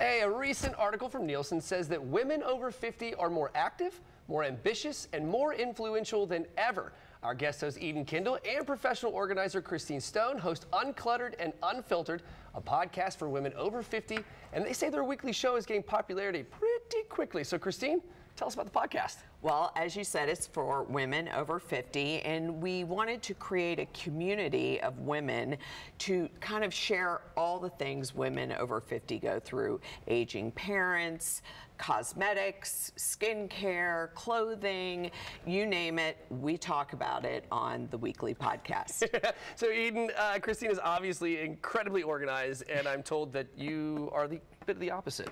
Hey, a recent article from Nielsen says that women over 50 are more active, more ambitious, and more influential than ever. Our guest host Eden Kendall and professional organizer Christine Stone host Uncluttered and Unfiltered, a podcast for women over 50, and they say their weekly show is gaining popularity pretty quickly. So Christine, tell us about the podcast. Well, as you said, it's for women over 50, and we wanted to create a community of women to kind of share all the things women over 50 go through: aging parents, cosmetics, skincare, clothing, you name it, we talk about it on the weekly podcast. So Eden, Christine is obviously incredibly organized, and I'm told that you are the bit of the opposite.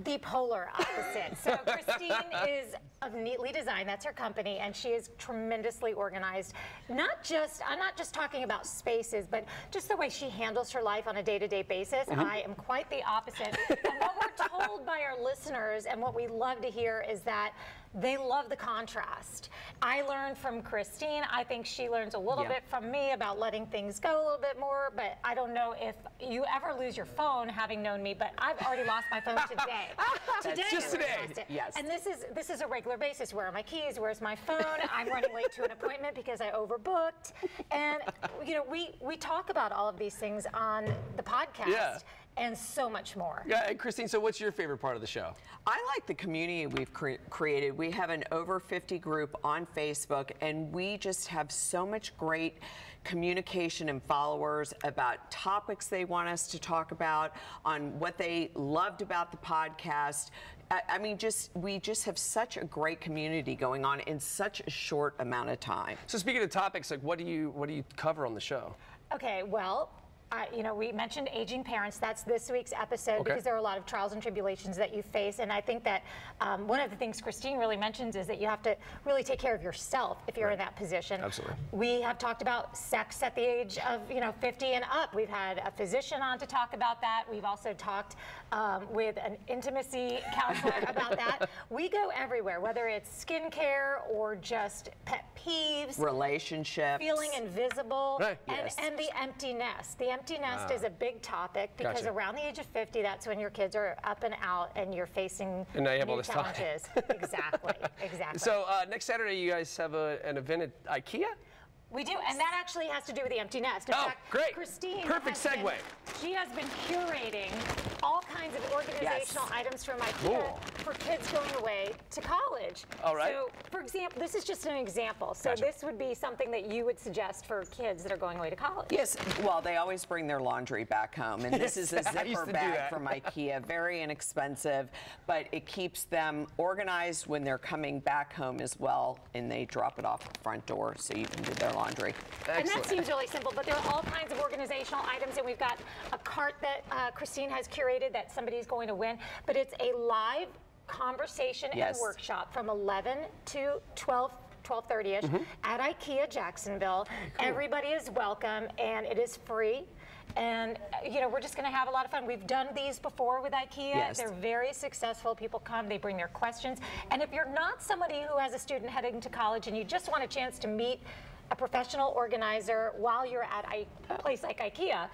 The polar opposite. So Christine is of Neatly Designed, that's her company, and she is tremendously organized. I'm not just talking about spaces, but just the way she handles her life on a day-to-day basis. I am quite the opposite. And what we're told by our listeners and what we love to hear is that they love the contrast. I learned from Christine. I think she learns a little bit from me about letting things go a little bit more, but I don't know if you ever lose your phone, having known me, but I've already lost my phone today. Just today. Yes. And this is a regular basis. Where are my keys? Where's my phone? I'm running late to an appointment because I overbooked. And you know, we talk about all of these things on the podcast. Yeah. And so much more. Yeah, and Christine, so what's your favorite part of the show? I like the community we've created. We have an over 50 group on Facebook, and we just have so much great communication and followers about topics they want us to talk about, on what they loved about the podcast. I mean, we just have such a great community going on in such a short amount of time. So speaking of topics, like what do you cover on the show? Okay, well, you know, we mentioned aging parents. That's this week's episode because there are a lot of trials and tribulations that you face. And I think that one of the things Christine really mentions is that you have to really take care of yourself if you're in that position. Absolutely. We have talked about sex at the age of 50 and up. We've had a physician on to talk about that. We've also talked with an intimacy counselor about that. We go everywhere, whether it's skincare or just pet peeves, relationships, feeling invisible, Yes. and the empty nest. The empty nest is a big topic because around the age of 50, that's when your kids are up and out and you're facing and now you have all new this challenges. Time. Exactly. So next Saturday, you guys have an event at IKEA? We do, and that actually has to do with the empty nest. In fact, great. Christine Perfect segue. She has been curating all kinds of organizational items from IKEA for kids going away to college. All right. So, for example, this is just an example. So this would be something that you would suggest for kids that are going away to college. Yes, well, they always bring their laundry back home, and this is a zipper bag from IKEA, very inexpensive, but it keeps them organized when they're coming back home as well, and they drop it off at the front door so you can do their laundry. Excellent. And that seems really simple, but there are all kinds of organizational items, and we've got a cart that Christine has curated that somebody's going to win, but it's a live conversation and workshop from 11 to 12:30ish at IKEA Jacksonville. Cool. Everybody is welcome, and it is free. And we're just going to have a lot of fun. We've done these before with IKEA. They're very successful. People come, they bring their questions. And if you're not somebody who has a student heading to college and you just want a chance to meet a professional organizer while you're at a place like IKEA,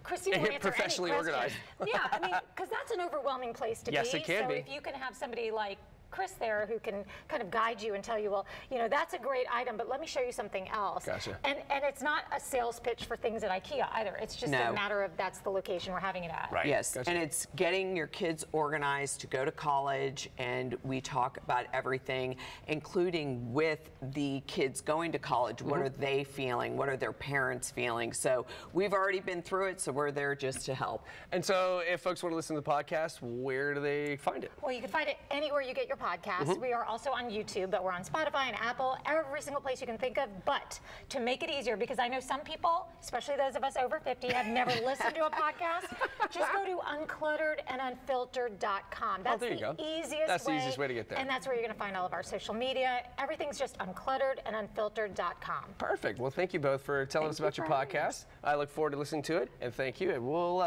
Christine will answer professionally any question. organized. Yeah, I mean, because that's an overwhelming place to be. Yes, it can be. So if you can have somebody like Chris there who can kind of guide you and tell you, well, that's a great item, but let me show you something else. Gotcha. And it's not a sales pitch for things at IKEA either. It's just a matter of that's the location we're having it at. Right. Yes, and it's getting your kids organized to go to college, and we talk about everything, including with the kids going to college. What are they feeling? What are their parents feeling? So we've already been through it, so we're there just to help. And so if folks want to listen to the podcast, where do they find it? Well, you can find it anywhere you get your podcast. We are also on YouTube, but we're on Spotify and Apple, every single place you can think of. But to make it easier, because I know some people, especially those of us over 50, have never listened to a podcast, just go to unclutteredandunfiltered.com. That's the easiest way to get there. And that's where you're going to find all of our social media. Everything's just unclutteredandunfiltered.com. Perfect. Well, thank you both for telling us about your podcast. I look forward to listening to it, and thank you. And we'll